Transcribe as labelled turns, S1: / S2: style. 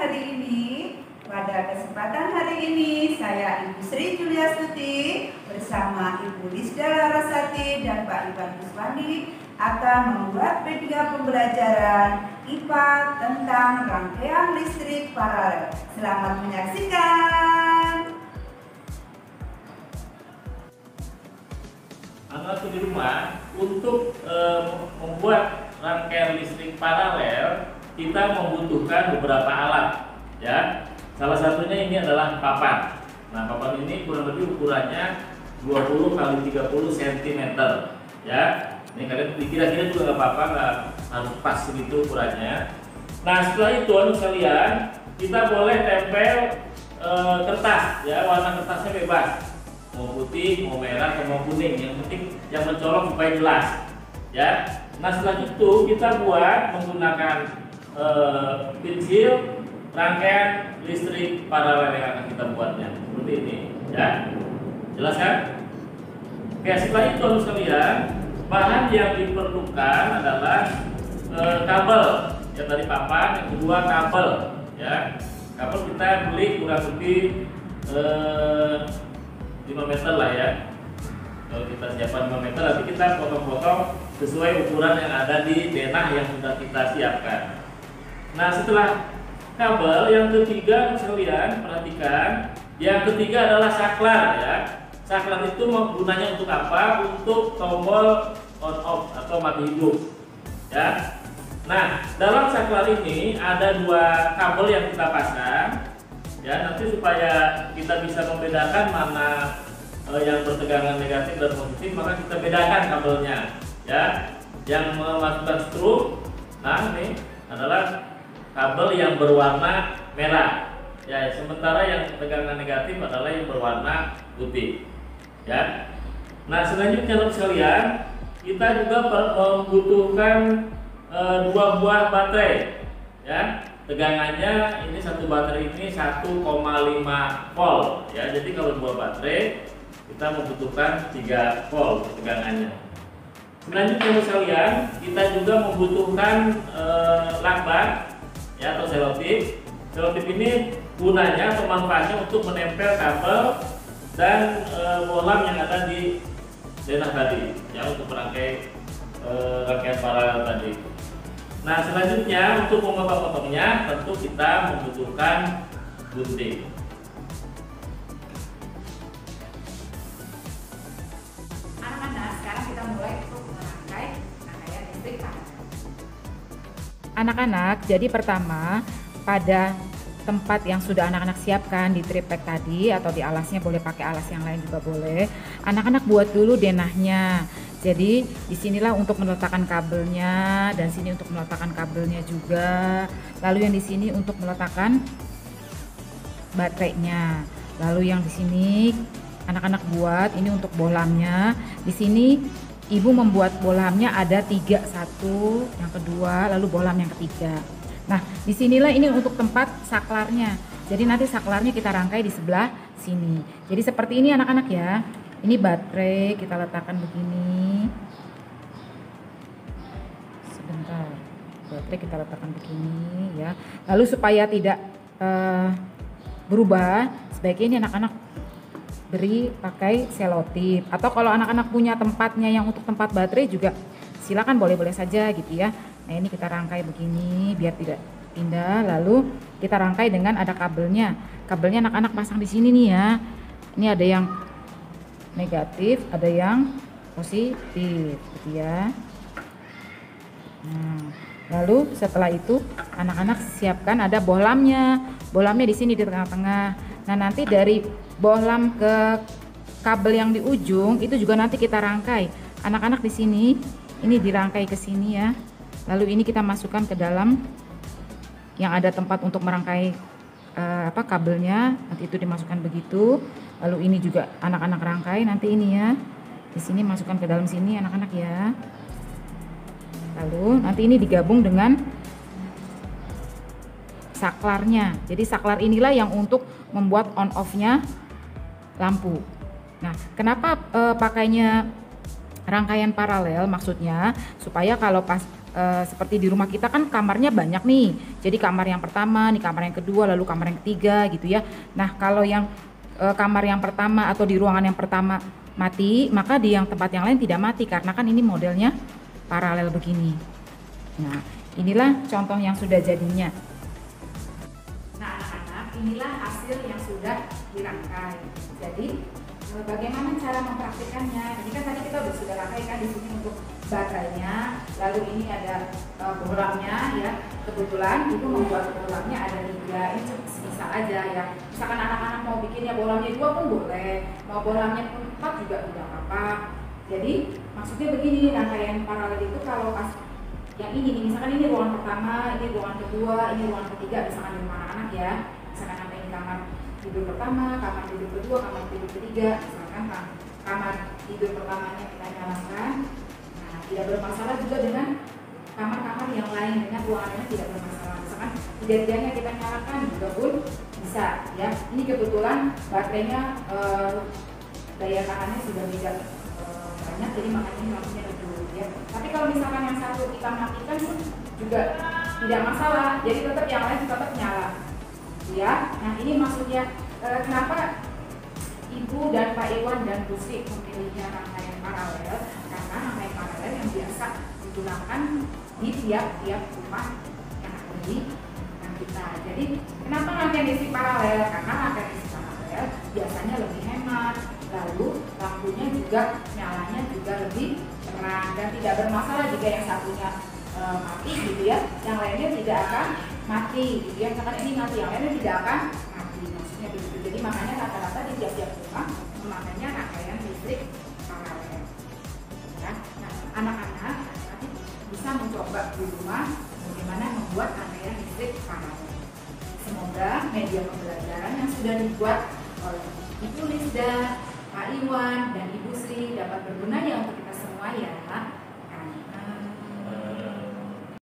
S1: hari ini. Pada kesempatan hari ini, saya Ibu Sri Julia Stuti bersama Ibu Lisda Larasati dan Pak Iwan Kuswandi akan membuat video pembelajaran IPA tentang rangkaian listrik paralel. Selamat menyaksikan.
S2: Anak di rumah, untuk membuat rangkaian listrik paralel, kita membutuhkan beberapa alat, ya. Salah satunya ini adalah papan. Nah, papan ini kurang lebih ukurannya 20 x 30 cm, ya. Ini kalian kira-kira juga nggak apa-apa, nggak harus pas segitu ukurannya. Nah, setelah itu anak sekalian, kita boleh tempel kertas, ya. Warna kertasnya bebas, mau putih, mau merah, atau mau kuning. Yang penting yang mencolok supaya jelas, ya. Nah, setelah itu kita buat menggunakan pensil rangkaian listrik paralel yang akan kita buatnya seperti ini, ya. Jelas kan? Oke, setelah itu anak sekalian, bahan yang diperlukan adalah kabel yang dari papan, yang kedua kabel, ya. Kabel kita beli kurang lebih 5 meter lah, ya. Kalau kita siapkan 5 meter, nanti kita potong-potong sesuai ukuran yang ada di denah yang sudah kita siapkan. Nah, setelah kabel, yang ketiga sekalian perhatikan, yang ketiga adalah saklar, ya. Saklar itu gunanya untuk apa? Untuk tombol on off atau mati hidup, ya. Nah, dalam saklar ini ada dua kabel yang kita pasang, ya. Nanti supaya kita bisa membedakan mana yang bertegangan negatif dan positif, maka kita bedakan kabelnya, ya. Yang memasukkan struk, nah ini adalah kabel yang berwarna merah, ya. Sementara yang tegangan negatif adalah yang berwarna putih, ya. Nah, selanjutnya teman sekalian, kita juga membutuhkan dua buah baterai, ya. Tegangannya ini satu baterai ini 1,5 volt, ya. Jadi kalau dua baterai kita membutuhkan 3 volt tegangannya. Selanjutnya teman sekalian, kita juga membutuhkan lakban, ya, atau selotip. Selotip ini gunanya atau manfaatnya untuk menempel kabel dan bohlam yang ada di denah tadi, ya, untuk merangkai rangkaian paralel tadi. Nah, selanjutnya untuk memotong-potongnya tentu kita membutuhkan gunting.
S1: Anak-anak, sekarang kita mulai untuk merangkai rangkaian listrik paralel.
S3: Anak-anak, jadi pertama pada tempat yang sudah anak-anak siapkan di tripek tadi atau di alasnya, boleh pakai alas yang lain juga boleh. Anak-anak buat dulu denahnya. Jadi disinilah untuk meletakkan kabelnya, dan sini untuk meletakkan kabelnya juga. Lalu yang di sini untuk meletakkan baterainya. Lalu yang di sini anak-anak buat ini untuk bohlamnya. Di sini ibu membuat bohlamnya ada 3, satu, yang kedua, lalu bohlam yang ketiga. Nah, disinilah ini untuk tempat saklarnya. Jadi nanti saklarnya kita rangkai di sebelah sini. Jadi seperti ini anak-anak, ya. Ini baterai kita letakkan begini. Sebentar, baterai kita letakkan begini, ya. Lalu supaya tidak berubah, sebaiknya ini anak-anak beri pakai selotip, atau kalau anak-anak punya tempatnya yang untuk tempat baterai juga silakan, boleh-boleh saja gitu, ya. Nah, ini kita rangkai begini biar tidak pindah. Lalu kita rangkai dengan ada kabelnya. Kabelnya anak-anak pasang di sini nih, ya. Ini ada yang negatif, ada yang positif gitu, ya. Nah, lalu setelah itu anak-anak siapkan ada bohlamnya. Bohlamnya di sini di tengah-tengah. Nah, nanti dari bohlam ke kabel yang di ujung itu juga nanti kita rangkai. Anak-anak di sini ini dirangkai ke sini, ya. Lalu ini kita masukkan ke dalam yang ada tempat untuk merangkai kabelnya. Nanti itu dimasukkan begitu. Lalu ini juga anak-anak rangkai nanti ini, ya. Di sini masukkan ke dalam sini anak-anak, ya. Lalu nanti ini digabung dengan saklarnya. Jadi saklar inilah yang untuk membuat on off-nya lampu. Nah, kenapa pakainya rangkaian paralel? Maksudnya supaya kalau pas seperti di rumah kita kan kamarnya banyak nih. Jadi kamar yang pertama, nih kamar yang kedua, lalu kamar yang ketiga gitu ya. Nah, kalau yang kamar yang pertama atau di ruangan yang pertama mati, maka di yang tempat yang lain tidak mati karena kan ini modelnya paralel begini. Nah, inilah contoh yang sudah jadinya. Nah, anak-anak, inilah hasil yang sudah dirangkai. Jadi bagaimana cara mempraktikannya? Ini kan tadi kita sudah rangkai kan di sini untuk baterainya, lalu ini ada bolanya ya. Kebetulan itu membuat bolanya ada 3, ini bisa aja ya. Misalkan anak-anak mau bikinnya bolanya 2 pun boleh, mau bolanya pun 4 juga tidak apa-apa. Jadi maksudnya begini, rangkaian paralel itu kalau pas yang ini nih, misalkan ini ruangan pertama, ini ruangan kedua, ini ruangan ketiga, misalkan di rumah anak-anak ya. Misalkan sampai ini kamar tidur pertama, kamar tidur kedua, kamar tidur ketiga, misalkan kamar tidur pertamanya kita nyalakan. Nah, tidak bermasalah juga dengan kamar-kamar yang lain, dengan ruangannya tidak bermasalah. Misalkan tiga-tiganya kita nyalakan juga pun bisa ya. Ini kebetulan baterainya daya tahannya sudah tidak banyak, jadi makanya ini lampunya redup ya. Tapi kalau misalkan yang satu kita matikan pun juga tidak masalah, jadi tetap yang lain tetap nyala ya. Nah, ini maksudnya kenapa Ibu dan Pak Iwan dan Bu Sri memilihnya rangkaian paralel, karena rangkaian paralel yang biasa digunakan di tiap rumah yang ada di kita. Jadi kenapa rangkaian listrik paralel? Karena rangkaian listrik paralel biasanya lebih hemat, lalu lampunya juga nyalanya juga lebih terang dan tidak bermasalah jika yang satunya mati gitu ya, yang lainnya tidak akan mati gitu ya. Misalkan ini mati, yang lainnya tidak akan mati, maksudnya begitu. Jadi makanya rata-rata di tiap-tiap rumah memakainya rangkaian listrik paralel ya. Nah, anak-anak nanti bisa mencoba di rumah bagaimana membuat rangkaian listrik paralel. Semoga media pembelajaran yang sudah dibuat oleh Ibu Lisda, Pak Iwan, dan Ibu Sri dapat berguna ya untuk kita semua ya.